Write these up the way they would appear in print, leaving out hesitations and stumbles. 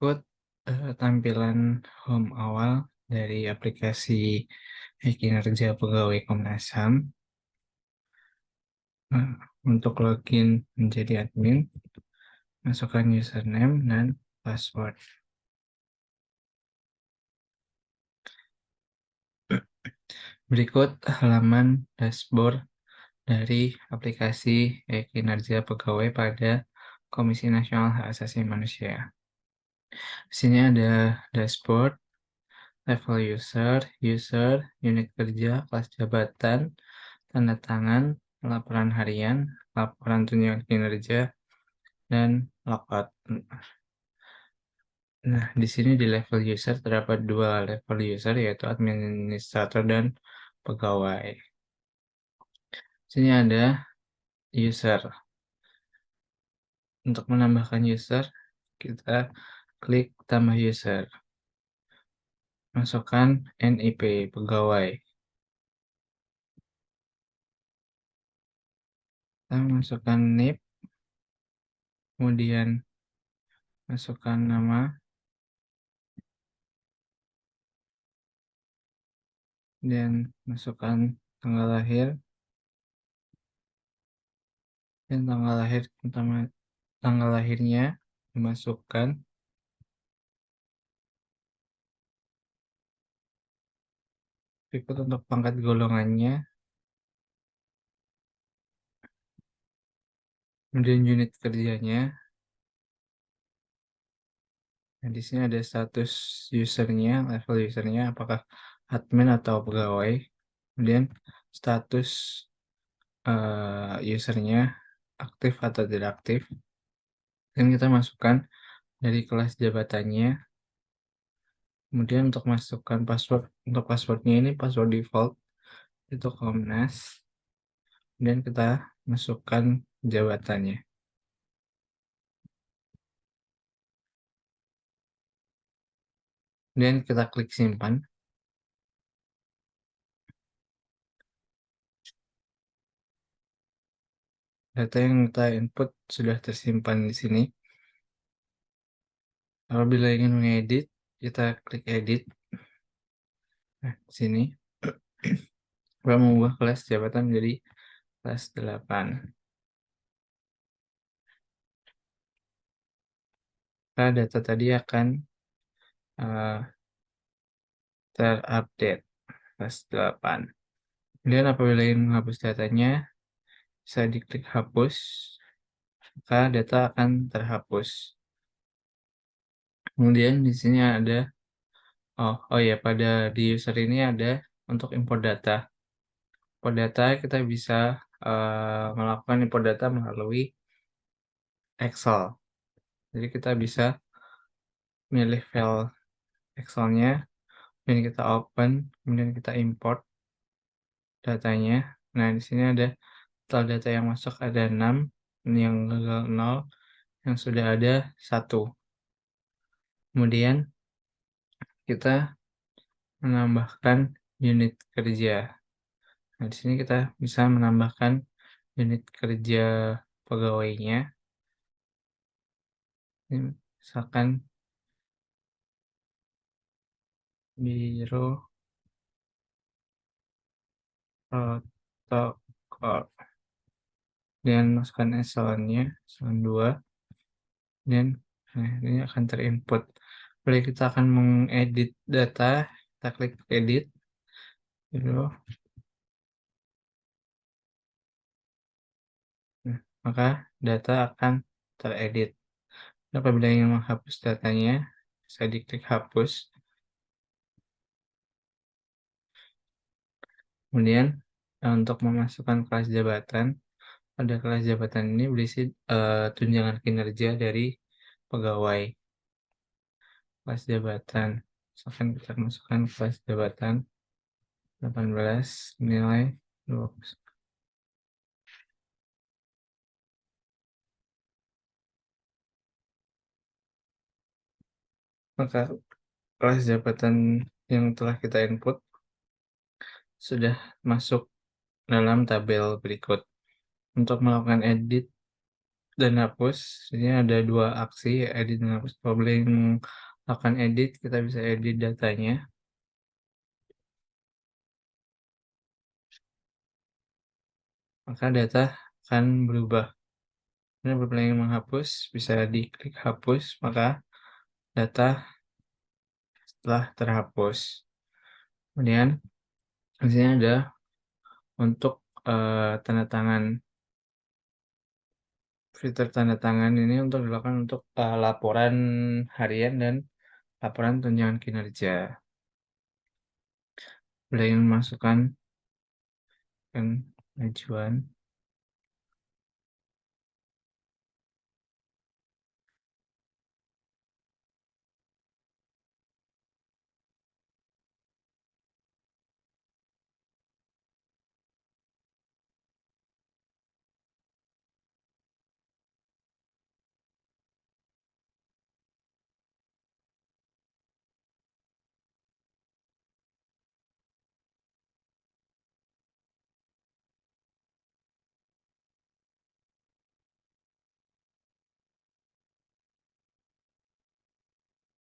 Berikut, tampilan home awal dari aplikasi e-kinerja pegawai Komnas HAM. Untuk login menjadi admin, masukkan username dan password. Berikut halaman dashboard dari aplikasi e-kinerja pegawai pada Komisi Nasional Hak Asasi Manusia. Di sini ada dashboard, level user, unit kerja, kelas jabatan, tanda tangan, laporan harian, laporan tunjangan kinerja, dan logout. Nah, di sini di level user terdapat dua level user, yaitu administrator dan pegawai. Di sini ada user. Untuk menambahkan user, kita klik tambah user. Masukkan NIP pegawai. Kita masukkan NIP, kemudian masukkan nama, dan masukkan tanggal lahir, dan tanggal lahirnya dimasukkan. Berikut untuk pangkat golongannya, kemudian unit kerjanya. Nah, di sini ada status usernya, level usernya, apakah admin atau pegawai. Kemudian status usernya aktif atau tidak aktif. Dan kita masukkan dari kelas jabatannya. Kemudian untuk masukkan password, untuk passwordnya ini password default itu Komnas. Dan kita masukkan jabatannya. Dan kita klik simpan. Data yang kita input sudah tersimpan di sini. Apabila ingin mengedit, kita klik edit. Nah, di sini kita mengubah kelas jabatan menjadi kelas 8. Maka data tadi akan terupdate kelas 8. Kemudian apabila ingin menghapus datanya, bisa diklik hapus, maka data akan terhapus. Kemudian di sini ada ya, pada di user ini ada untuk import data. Import data kita bisa melakukan import data melalui Excel. Jadi kita bisa milih file Excel-nya, dan kita open, kemudian kita import datanya. Nah, di sini ada total data yang masuk ada 6, yang gagal 0, yang sudah ada 1. Kemudian kita menambahkan unit kerja. Nah, di sini kita bisa menambahkan unit kerja pegawainya. Ini misalkan biro protokol. Dan masukkan eselonnya, eselon 2. Dan ini akan terinput. Boleh kita akan mengedit data, kita klik edit. Nah, maka data akan teredit. Apabila ingin menghapus datanya, bisa diklik hapus. Kemudian untuk memasukkan kelas jabatan, pada kelas jabatan ini berisi tunjangan kinerja dari pegawai. Kelas jabatan, misalkan kita masukkan kelas jabatan 18, nilai 20. Maka kelas jabatan yang telah kita input sudah masuk dalam tabel berikut. Untuk melakukan edit dan hapus. Ini ada 2 aksi, edit dan hapus. Kalau belum melakukan edit, kita bisa edit datanya, maka data akan berubah. Dan apabila ingin menghapus, bisa diklik hapus, maka data telah terhapus. Kemudian di sini ada untuk, tanda tangan. Fitur tanda tangan ini untuk dilakukan untuk, laporan harian dan laporan tunjangan kinerja. Bila ingin memasukkan ajuan,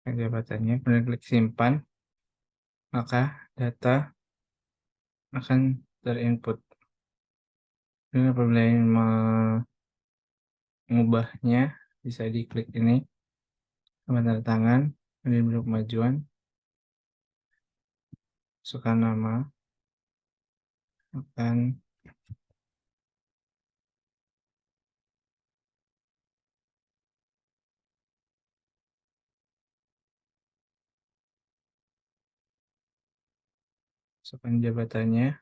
jabatannya, kemudian klik simpan, maka data akan terinput. Dan apabila ingin mengubahnya, bisa diklik ini, tambah tanda tangan, kemudian bentuk kemajuan, masukkan nama, akan masukkan jabatannya,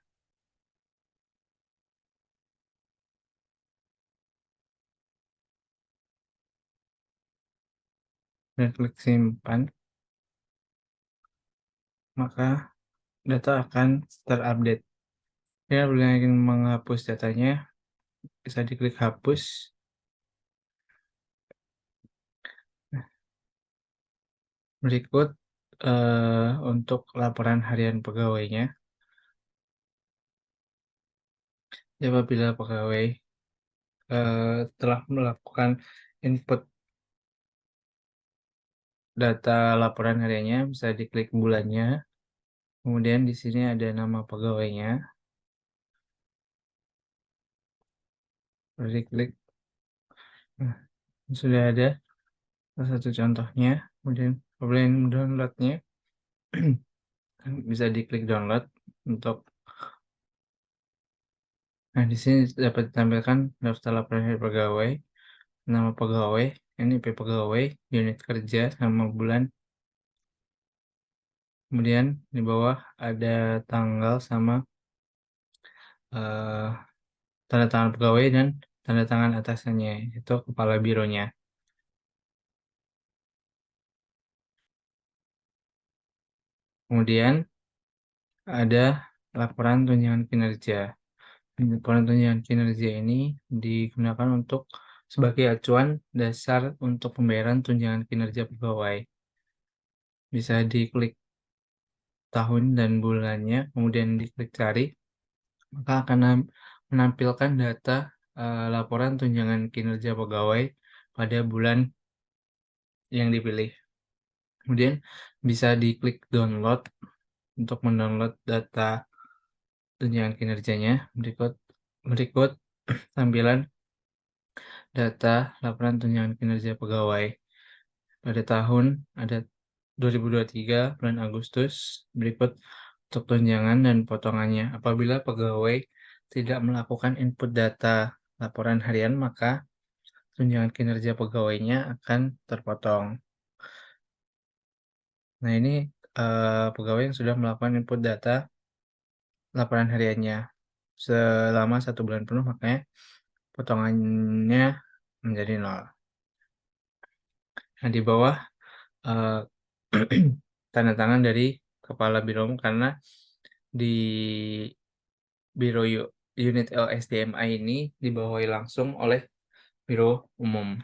dan klik simpan, maka data akan terupdate. Ya, bila ingin menghapus datanya, bisa diklik hapus. Nah, berikut, untuk laporan harian pegawainya. Ya, apabila pegawai, telah melakukan input data laporan hariannya, bisa diklik bulannya, kemudian di sini ada nama pegawainya, baru diklik. Nah, sudah ada salah satu contohnya, kemudian apabila ingin mendownloadnya, bisa diklik download untuk. Nah, di sini dapat ditampilkan daftar laporan harian pegawai, nama pegawai, NIP pegawai, unit kerja, nama bulan, kemudian di bawah ada tanggal sama, eee, tanda tangan pegawai dan tanda tangan atasannya, itu kepala bironya. Kemudian ada laporan tunjangan kinerja. Laporan tunjangan kinerja ini digunakan untuk sebagai acuan dasar untuk pembayaran tunjangan kinerja pegawai. Bisa diklik tahun dan bulannya, kemudian diklik cari, maka akan menampilkan data, laporan tunjangan kinerja pegawai pada bulan yang dipilih. Kemudian bisa diklik download untuk mendownload data tunjangan kinerjanya. Berikut berikut tampilan data laporan tunjangan kinerja pegawai pada tahun ada 2023 bulan Agustus. Berikut untuk tunjangan dan potongannya. Apabila pegawai tidak melakukan input data laporan harian, maka tunjangan kinerja pegawainya akan terpotong. Nah, ini, pegawai yang sudah melakukan input data laporan hariannya selama 1 bulan penuh, makanya potongannya menjadi 0. Nah, di bawah, eee, tanda tangan dari kepala biro karena di biro unit LSDMA ini dibawahi langsung oleh biro umum.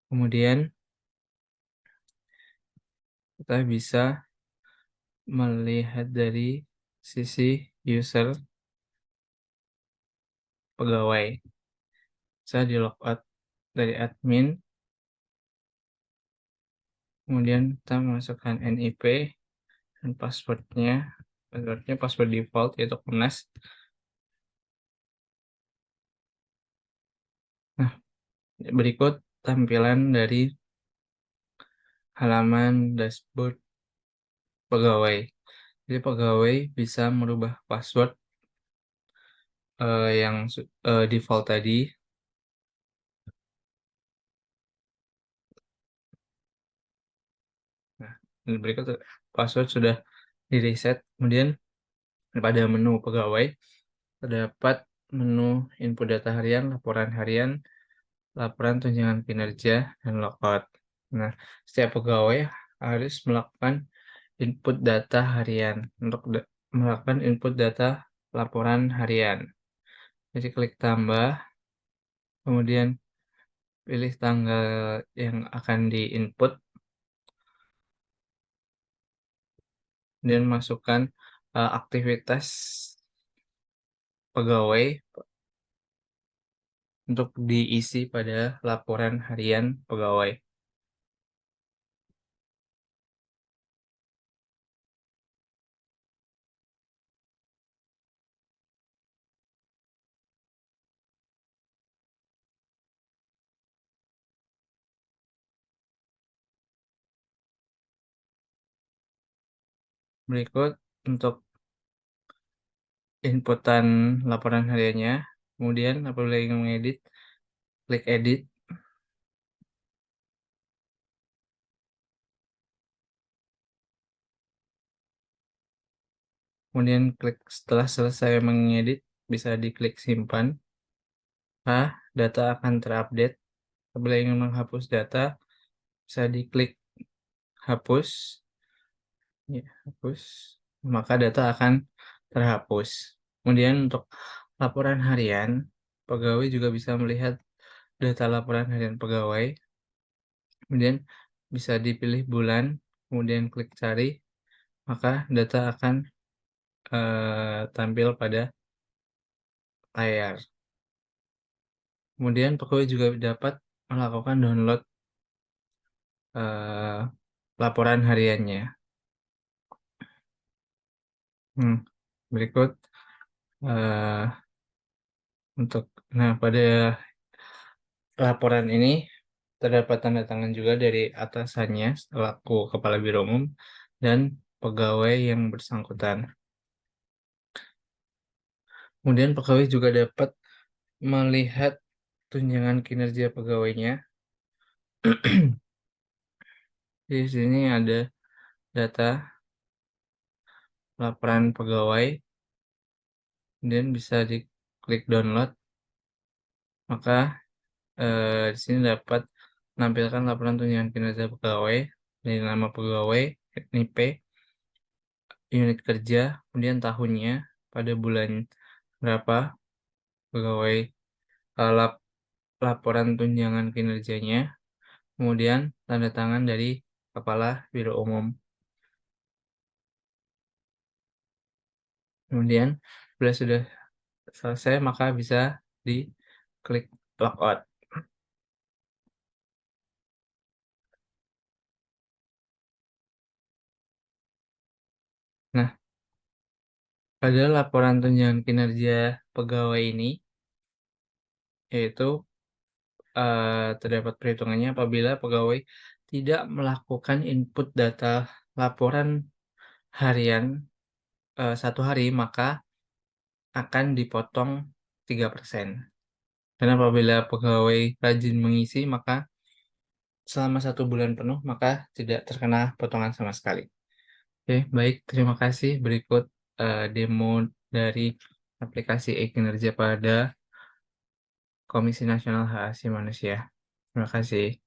Kemudian kita bisa melihat dari sisi user, pegawai. Bisa di-logout dari admin, kemudian kita masukkan NIP dan password-nya password default yaitu Kunas. Nah, berikut tampilan dari halaman dashboard pegawai. Jadi pegawai bisa merubah password yang default tadi. Nah, dan berikut password sudah di-reset. Kemudian pada menu pegawai terdapat menu input data harian, laporan harian, laporan tunjangan kinerja, dan logout. Nah, setiap pegawai harus melakukan input data harian untuk melakukan input data laporan harian. Jadi klik tambah, kemudian pilih tanggal yang akan di-input, dan masukkan aktivitas pegawai untuk diisi pada laporan harian pegawai. Berikut untuk inputan laporan hariannya. Kemudian apabila ingin mengedit, klik edit, kemudian klik setelah selesai mengedit bisa diklik simpan. Data akan terupdate. Apabila ingin menghapus data bisa diklik hapus. Ya, hapus. Maka data akan terhapus. Kemudian untuk laporan harian, pegawai juga bisa melihat data laporan harian pegawai. Kemudian bisa dipilih bulan, kemudian klik cari, maka data akan tampil pada layar. Kemudian pegawai juga dapat melakukan download laporan hariannya. Berikut pada laporan ini terdapat tanda tangan juga dari atasannya selaku kepala biro umum dan pegawai yang bersangkutan. Kemudian pegawai juga dapat melihat tunjangan kinerja pegawainya. Di sini ada data laporan pegawai, kemudian bisa diklik download, maka di sini dapat menampilkan laporan tunjangan kinerja pegawai dari nama pegawai, NIP, unit kerja, kemudian tahunnya, pada bulan berapa pegawai, laporan tunjangan kinerjanya, kemudian tanda tangan dari kepala biro umum. Kemudian bila sudah selesai maka bisa diklik logout. Nah, pada laporan tunjangan kinerja pegawai ini yaitu terdapat perhitungannya apabila pegawai tidak melakukan input data laporan harian 1 hari, maka akan dipotong 3%. Dan apabila pegawai rajin mengisi, maka selama 1 bulan penuh, maka tidak terkena potongan sama sekali. Oke, baik. Terima kasih. Berikut demo dari aplikasi e-kinerja pada Komisi Nasional Hak Asasi Manusia. Terima kasih.